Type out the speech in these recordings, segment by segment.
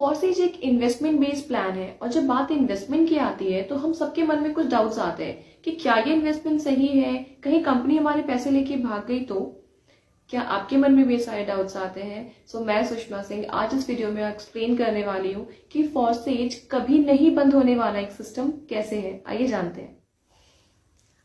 फॉरसेज एक investment based plan है और जब बात इन्वेस्टमेंट की आती है तो हम सबके मन में कुछ डाउट्स आते हैं कि क्या ये इन्वेस्टमेंट सही है, कहीं कंपनी हमारे पैसे लेके भाग गई तो। क्या आपके मन में भी सारे डाउट्स आते हैं? सो मैं सुषमा सिंह आज इस वीडियो में एक्सप्लेन करने वाली हूँ कि फॉरसेज कभी नहीं बंद होने वाला एक सिस्टम कैसे है। आइए जानते हैं।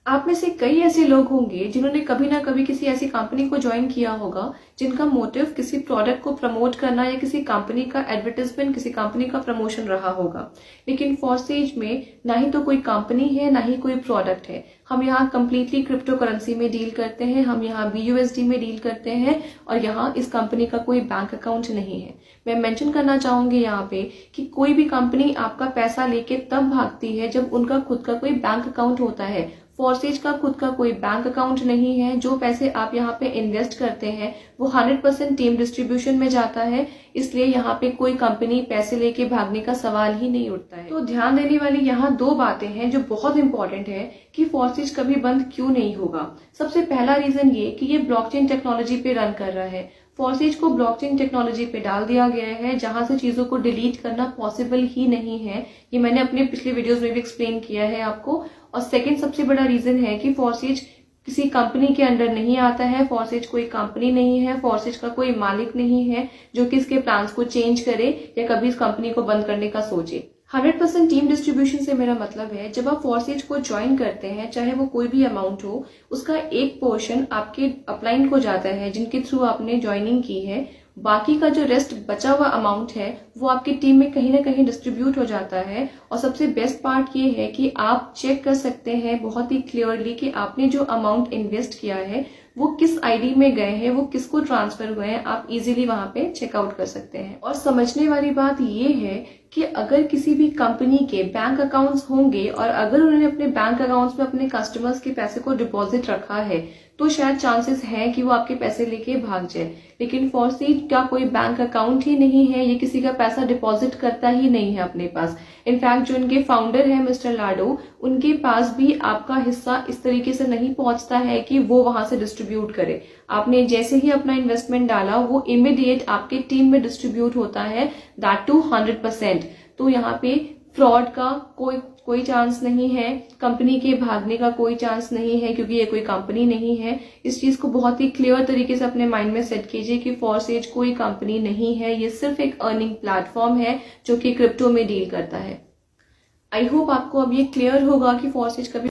आप में से कई ऐसे लोग होंगे जिन्होंने कभी ना कभी किसी ऐसी कंपनी को ज्वाइन किया होगा जिनका मोटिव किसी प्रोडक्ट को प्रमोट करना या किसी कंपनी का एडवर्टाइजमेंट, किसी कंपनी का प्रमोशन रहा होगा। लेकिन फॉरसेज में ना ही तो कोई कंपनी है ना ही कोई प्रोडक्ट है। हम यहाँ कंप्लीटली क्रिप्टो करेंसी में डील करते हैं, हम यहाँ BUSD में डील करते हैं और यहाँ इस कंपनी का कोई बैंक अकाउंट नहीं है। मैं मेंशन करना चाहूंगी यहाँ पे कि कोई भी कंपनी आपका पैसा लेके तब भागती है जब उनका खुद का कोई बैंक अकाउंट होता है। फॉरसेज का खुद का कोई बैंक अकाउंट नहीं है। जो पैसे आप यहाँ पे इन्वेस्ट करते हैं वो 100% टीम डिस्ट्रीब्यूशन में जाता है, इसलिए यहाँ पे कोई कंपनी पैसे लेके भागने का सवाल ही नहीं उठता है। तो ध्यान देने वाली यहाँ दो बातें हैं जो बहुत इंपॉर्टेंट है कि फॉरसेज कभी बंद क्यों नहीं होगा। सबसे पहला रीजन ये कि ये ब्लॉकचेन टेक्नोलॉजी पे रन कर रहा है। फॉरसेज को ब्लॉकचेन टेक्नोलॉजी पे डाल दिया गया है जहां से चीजों को डिलीट करना पॉसिबल ही नहीं है। ये मैंने अपने पिछले वीडियोस में भी एक्सप्लेन किया है आपको। और सेकंड सबसे बड़ा रीजन है कि फॉरसेज किसी कंपनी के अंडर नहीं आता है। फॉरसेज कोई कंपनी नहीं है, फॉरसेज का कोई मालिक नहीं है जो कि इसके प्लान्स को चेंज करे या कभी इस कंपनी को बंद करने का सोचे। 100% टीम डिस्ट्रीब्यूशन से मेरा मतलब है जब आप फॉरसेज को ज्वाइन करते हैं, चाहे वो कोई भी अमाउंट हो, उसका एक पोर्शन आपके अपलाइन को जाता है जिनके थ्रू आपने ज्वाइनिंग की है। बाकी का जो रेस्ट बचा हुआ अमाउंट है वो आपकी टीम में कहीं ना कहीं डिस्ट्रीब्यूट हो जाता है। और सबसे बेस्ट पार्ट ये है कि आप चेक कर सकते हैं बहुत ही क्लियरली कि आपने जो अमाउंट इन्वेस्ट किया है वो किस आईडी में गए हैं, वो किसको ट्रांसफर हुए हैं, आप इजीली वहां पे चेकआउट कर सकते हैं। और समझने वाली बात ये है कि अगर किसी भी कंपनी के बैंक अकाउंट्स होंगे और अगर उन्होंने अपने बैंक अकाउंट्स में अपने कस्टमर्स के पैसे को डिपॉजिट रखा है तो शायद चांसेस हैं कि वो आपके पैसे लेके भाग जाए। लेकिन फॉरसेज का कोई बैंक अकाउंट ही नहीं है, ये किसी का पैसा डिपॉजिट करता ही नहीं है अपने पास। इनफैक्ट जो उनके फाउंडर है मिस्टर लाडो, उनके पास भी आपका हिस्सा इस तरीके से नहीं पहुंचता है कि वो वहां से डिस्ट्रीब्यूट करे। आपने जैसे ही अपना इन्वेस्टमेंट डाला वो इमीडिएट आपके टीम में डिस्ट्रीब्यूट होता है, दैट टू 100%। तो यहाँ पे फ्रॉड का कोई चांस नहीं है, कंपनी के भागने का कोई चांस नहीं है क्योंकि ये कोई कंपनी नहीं है। इस चीज को बहुत ही क्लियर तरीके से अपने माइंड में सेट कीजिए कि फॉरसेज कोई कंपनी नहीं है, ये सिर्फ एक अर्निंग प्लेटफॉर्म है जो कि क्रिप्टो में डील करता है। आई होप आपको अब ये क्लियर होगा कि फॉरसेज कभी